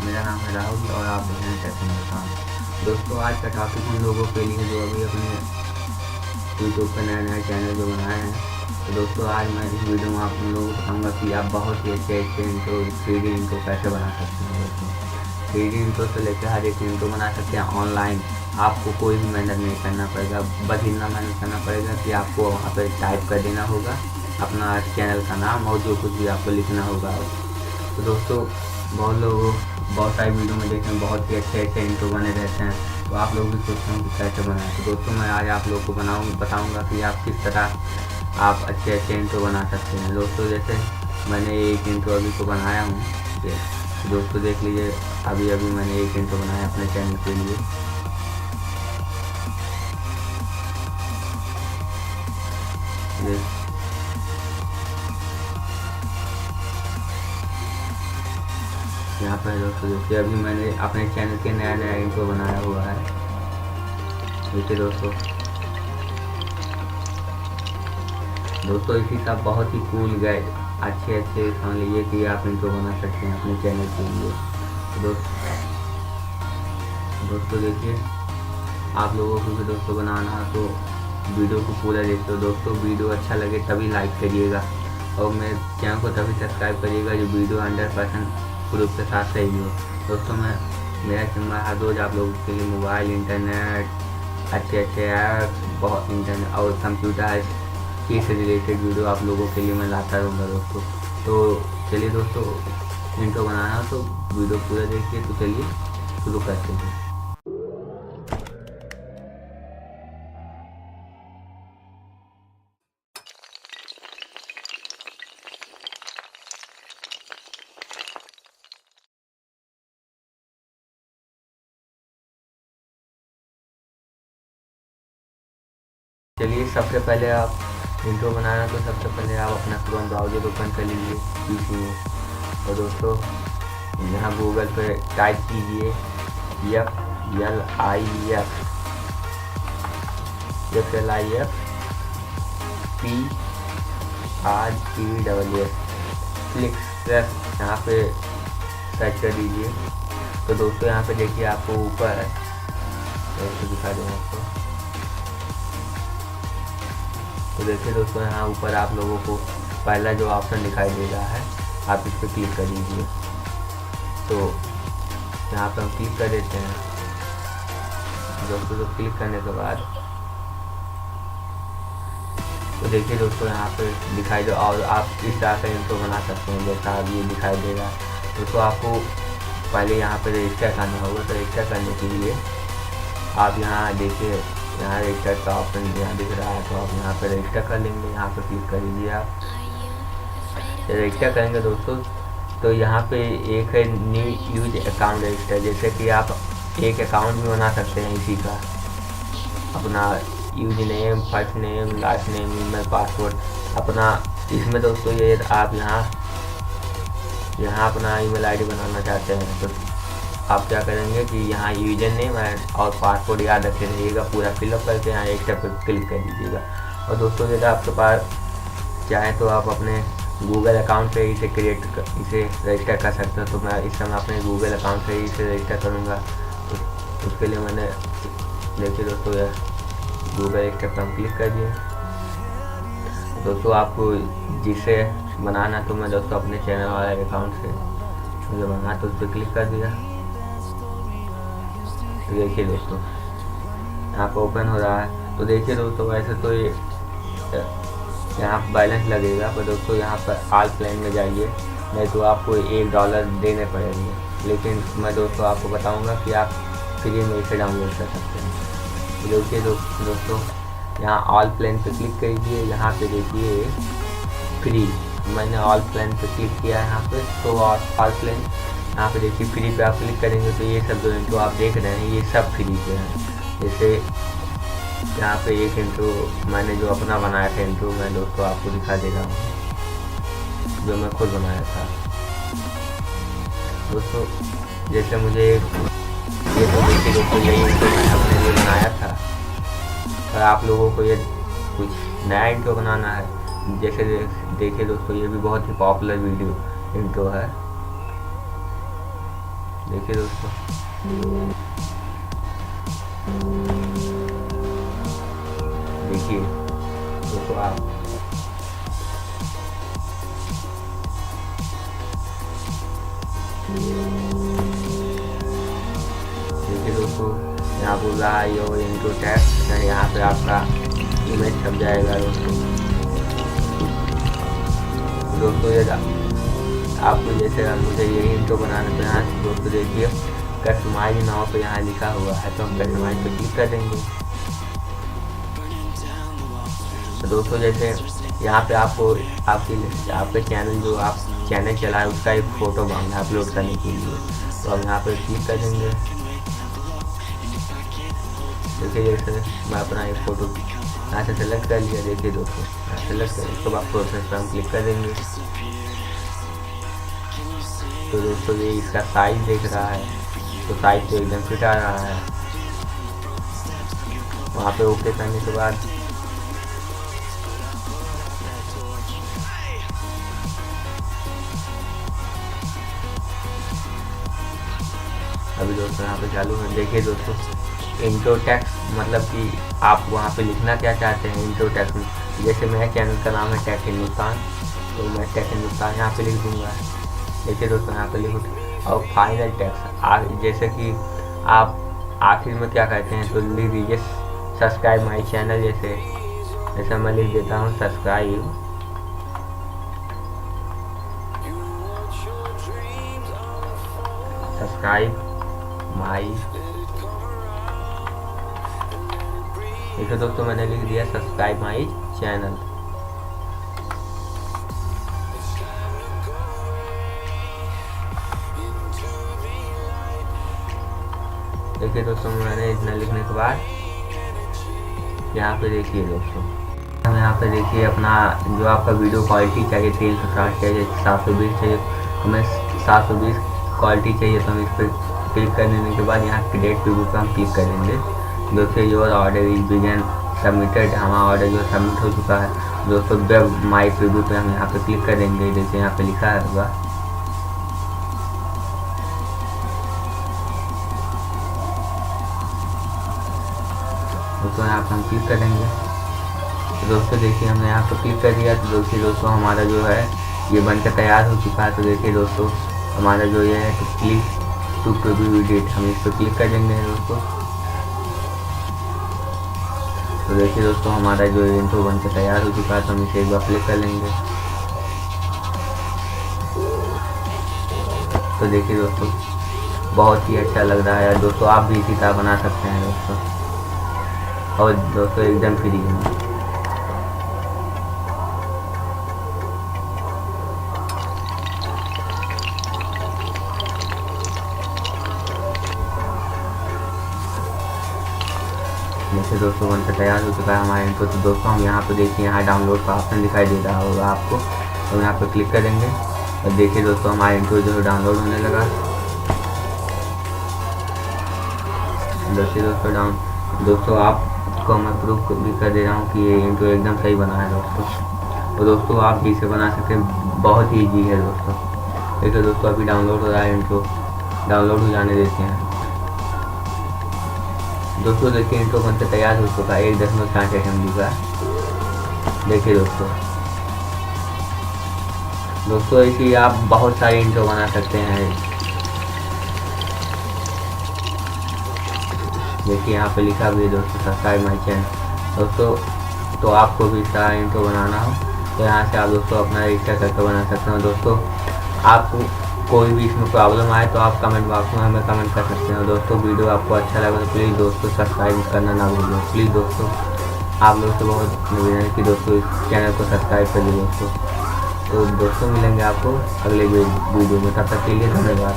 मेरा नाम है राहुल और आप देख रहे हैं कैसे हिंदुस्तान। दोस्तों, आज का टॉपिक उन लोगों के लिए जो अभी अपने यूट्यूब पर नए नए चैनल जो बनाए हैं। तो दोस्तों, आज मैं इस वीडियो में आप लोगों को बताऊँगा कि आप बहुत ही अच्छे इंट्रो 3D इंट्रो कैसे बना सकते हैं। दोस्तों, 3D इंट्रो से लेकर हर एक इंट्रो बना सकते हैं ऑनलाइन। आपको कोई भी मेहनत नहीं करना पड़ेगा, बस इतना मेहनत करना पड़ेगा कि आपको वहाँ पर टाइप कर देना होगा अपना चैनल का नाम और जो कुछ भी आपको लिखना होगा। तो दोस्तों, बहुत सारी वीडियो में देखें बहुत ही अच्छे इंट्रो बने रहते हैं। तो आप लोग भी सोचते हैं कि कैसे बनाएं। तो दोस्तों, मैं आज आप लोग को बताऊंगा कि आप किस तरह आप अच्छे इंट्रो बना सकते हैं। दोस्तों, जैसे मैंने एक इंट्रो अभी को बनाया हूँ, तो दोस्तों देख लीजिए, अभी मैंने एक इंट्रो बनाया अपने चैनल के लिए। यहाँ पर दोस्तों देखिए, अभी मैंने अपने चैनल के नया इंट्रो बनाया हुआ है। देखिए दोस्तों इसी का बहुत ही कूल गए अच्छे समझ लीजिए कि आप इंट्रो बना सकते हैं अपने चैनल के लिए। तो दोस्तों देखिए, आप लोगों को भी दोस्तों बनाना है तो वीडियो को पूरा देखिए। दोस्तों, वीडियो अच्छा लगे तभी लाइक करिएगा और मेरे चैनल को तभी सब्सक्राइब करिएगा जो वीडियो 100% प्रूफ के साथ सही हो। दोस्तों, मेरा चैनल हर रोज़ आप लोगों के लिए मोबाइल, इंटरनेट, अच्छे ऐप्स, बहुत इंटरनेट और कंप्यूटर से रिलेटेड वीडियो आप लोगों के लिए मैं लाता रहूँगा दोस्तों। तो चलिए दोस्तों, इंट्रो बनाना तो वीडियो पूरा देखिए। तो चलिए शुरू करते हैं। चलिए, सबसे पहले आप इंट्रो बनाना तो सबसे पहले आप अपना क्रोम ब्राउज़र ओपन कर लीजिए पीसी में। और दोस्तों, यहाँ गूगल पे टाइप कीजिए क्लिक प्रेस, यहाँ पे सर्च कर दीजिए। तो दोस्तों, यहाँ पे देखिए आपको ऊपर दोस्तों दिखा दूँ आपको। तो देखिए दोस्तों, यहाँ ऊपर आप लोगों को पहला जो ऑप्शन दिखाई दे रहा है, आप इस पर क्लिक कर दीजिए। तो यहाँ पर हम क्लिक कर देते हैं दोस्तों। तो क्लिक करने के बाद तो देखिए दोस्तों, यहाँ पे दिखाई दे और आप इस तरह का इंट्रो बना सकते हैं जैसा अब ये दिखाई दे रहा है। दोस्तों, आपको पहले यहाँ पे रजिस्टर करना होगा। तो रजिस्टर करने के लिए आप यहाँ देखिए, यहाँ रजिस्टर का ऑप्शन यहाँ दिख रहा है, तो आप यहाँ पे रजिस्टर कर लेंगे। यहाँ पे क्लिक कर लीजिए। आप रजिस्टर करेंगे दोस्तों, तो यहाँ पे एक है न्यू यूज अकाउंट रजिस्टर। जैसे कि आप एक अकाउंट भी बना सकते हैं इसी का, अपना use name, first name, last name, email, password अपना। इसमें दोस्तों ये आप यहाँ अपना ईमेल आईडी बनाना चाहते हैं तो आप क्या करेंगे कि यहाँ यूजर नेम और पासवर्ड याद रखे रहिएगा, पूरा फिलअप करके यहाँ एक स्टेप पर क्लिक कर दीजिएगा। और दोस्तों, यदि आपके पास चाहें तो आप अपने गूगल अकाउंट से इसे रजिस्टर कर सकते हो। तो मैं इस समय अपने गूगल अकाउंट से इसे रजिस्टर करूँगा। तो उसके लिए मैंने देखिए दोस्तों, यह गूगल स्टेप पर हम क्लिक कर दिए। दोस्तों, आपको जिसे बनाना तो मैं दोस्तों अपने चैनल वाले अकाउंट से मुझे बना तो उस पर क्लिक कर दिया। तो देखिए दोस्तों, यहाँ पर ओपन हो रहा है। तो देखिए दोस्तों, वैसे तो ये यहाँ बैलेंस लगेगा, पर दोस्तों यहाँ पर ऑल प्लान में जाइए, नहीं तो आपको $1 देने पड़ेंगे। लेकिन मैं दोस्तों आपको बताऊँगा कि आप फ्री में इसे डाउनलोड कर सकते हैं। तो देखिए दोस्तों, यहाँ ऑल प्लान पे क्लिक कीजिए। यहाँ पे देखिए फ्री, मैंने ऑल प्लान पे क्लिक किया है यहाँ पे। तो ऑल प्लान यहाँ पे देखिए फ्री पे आप क्लिक करेंगे तो ये सब जो इंट्रो आप देख रहे हैं ये सब फ्री पे हैं। जैसे यहाँ पे एक इंट्रो मैंने जो अपना बनाया था इंट्रो, मैं दोस्तों आपको दिखा दे रहा हूँ, जो मैं खुद बनाया था दोस्तों। जैसे मुझे ये तो देखिए दोस्तों, यही इंट्रो मैंने अपने लिए बनाया था। और आप लोगों को ये कुछ नया इंट्रो बनाना है, जैसे देखिए दोस्तों, ये भी बहुत ही पॉपुलर वीडियो इंट्रो है। देखिए दोस्तों, देखिए दोस्तों आप देखिए दोस्तों, यहाँ बोल रहा है यो इनटू टैक्स, यहाँ पे आपका इमेज छप जाएगा दोस्तों ये आपको जैसे मुझे ये इंट्रो बनाना तो यहाँ दोस्तों देखिए कस्टमाइज नाव पे यहाँ लिखा हुआ है, तो हम कस्टमाइज पे क्लिक कर देंगे। तो दोस्तों जैसे यहाँ पे आपको आपके चैनल जो आप चैनल चलाए उसका एक फ़ोटो मांगना है अपलोड करने के लिए, तो हम यहाँ पे क्लिक कर देंगे। देखिए जैसे मैं अपना एक फ़ोटो यहाँ से सेलेक्ट कर लिया। देखिए दोस्तों सेलेक्ट कर उसके बाद प्रोसेस पर हम क्लिक कर देंगे। तो दोस्तों ये इसका साइज देख रहा है, तो साइज तो एकदम फिट आ रहा है। वहाँ पे ओके करने के बाद अभी दोस्तों यहाँ पे चालू है। देखिए दोस्तों इंट्रो टेक्स्ट मतलब कि आप वहाँ पे लिखना क्या चाहते हैं इंट्रो टेक्स्ट में। जैसे मेरे चैनल का नाम है टेक हिंदुस्तान, तो मैं टेक हिंदुस्तान यहाँ पे लिख दूँगा। देखिए दोस्तों यहाँ पे लिखो और फाइनल टेक्स्ट जैसे कि आप आखिर में क्या कहते हैं तो लिख दीजिए सब्सक्राइब माई चैनल। जैसे मैं लिख देता हूँ सब्सक्राइब माई। देखिए दोस्तों मैंने लिख दिया सब्सक्राइब माई चैनल। देखिए दोस्तों मैंने इतना लिखने के बाद यहाँ पे देखिए दोस्तों हम यहाँ पे देखिए अपना जो आपका वीडियो क्वालिटी चाहिए 360 चाहिए 720 चाहिए, हमें 720 क्वालिटी चाहिए, तो हम इस पर क्लिक कर देने के बाद यहाँ क्रिएट प्रीव्यू पर हम क्लिक करेंगे। दोस्तों your order is begin submitted, हमारा ऑर्डर जो सबमिट हो चुका है दोस्तों। वेब माई प्रीव्यू पे हम यहाँ पे क्लिक करेंगे, जैसे यहाँ पे लिखा है होगा। दोस्तों यहाँ पे हम क्लिक करेंगे। तो दोस्तों देखिए हमने यहाँ पे क्लिक कर दिया। तो देखिए दोस्तों हमारा जो है ये बनकर तैयार हो चुका है। तो देखिए दोस्तों हमारा जो ये है तो क्लिक टू प्रीव्यू एडिट, हम इस पर क्लिक कर देंगे दोस्तों। तो देखिए दोस्तों हमारा जो इंट्रो बनकर तैयार हो चुका है, तो हम इसे एक बार प्ले कर लेंगे। तो देखिए दोस्तों बहुत ही अच्छा लग रहा है दोस्तों, आप भी इसी तरह बना सकते हैं दोस्तों, और दोस्तों एकदम फ्री है। जैसे दोस्तों बनकर तैयार हो चुका है हमारा इंट्रो। तो दोस्तों हम यहाँ पे देखिए यहाँ डाउनलोड का ऑप्शन दिखाई दे रहा होगा आपको, तो यहाँ पे क्लिक करेंगे और देखिए दोस्तों हमारा इंट्रो जो है डाउनलोड होने लगा। देखिए दोस्तों आपको मैं प्रूफ भी कर दे रहा हूँ कि ये इंट्रो एकदम सही बना है दोस्तों। तो दोस्तों आप भी इसे बना सकते हैं, बहुत ही ईजी है दोस्तों। देखिए दोस्तों अभी डाउनलोड हो रहा है इंट्रो, डाउनलोड हो जाने देते हैं दोस्तों। देखिए इंट्रो बनकर तैयार हो चुका है 1.5 MB का। देखिए दोस्तों ऐसे आप बहुत सारे इंट्रो बना सकते हैं। देखिए यहाँ पे लिखा भी है दोस्तों सब्सक्राइब माई चैनल दोस्तों। तो आपको भी सारा इंट्रो बनाना हो तो यहाँ से आप दोस्तों अपना रजिस्टर करके बना सकते हो दोस्तों। आपको कोई भी इसमें प्रॉब्लम आए तो आप कमेंट बॉक्स में हमें कमेंट कर सकते हो दोस्तों। वीडियो आपको अच्छा लगा तो प्लीज़ दोस्तों सब्सक्राइब करना ना भूलिए प्लीज़ दोस्तों। आप लोग से बहुत निवेदन है कि दोस्तों इस चैनल को सब्सक्राइब करिए दोस्तों। तो दोस्तों मिलेंगे आपको अगले वीडियो में, तब तक के लिए धन्यवाद।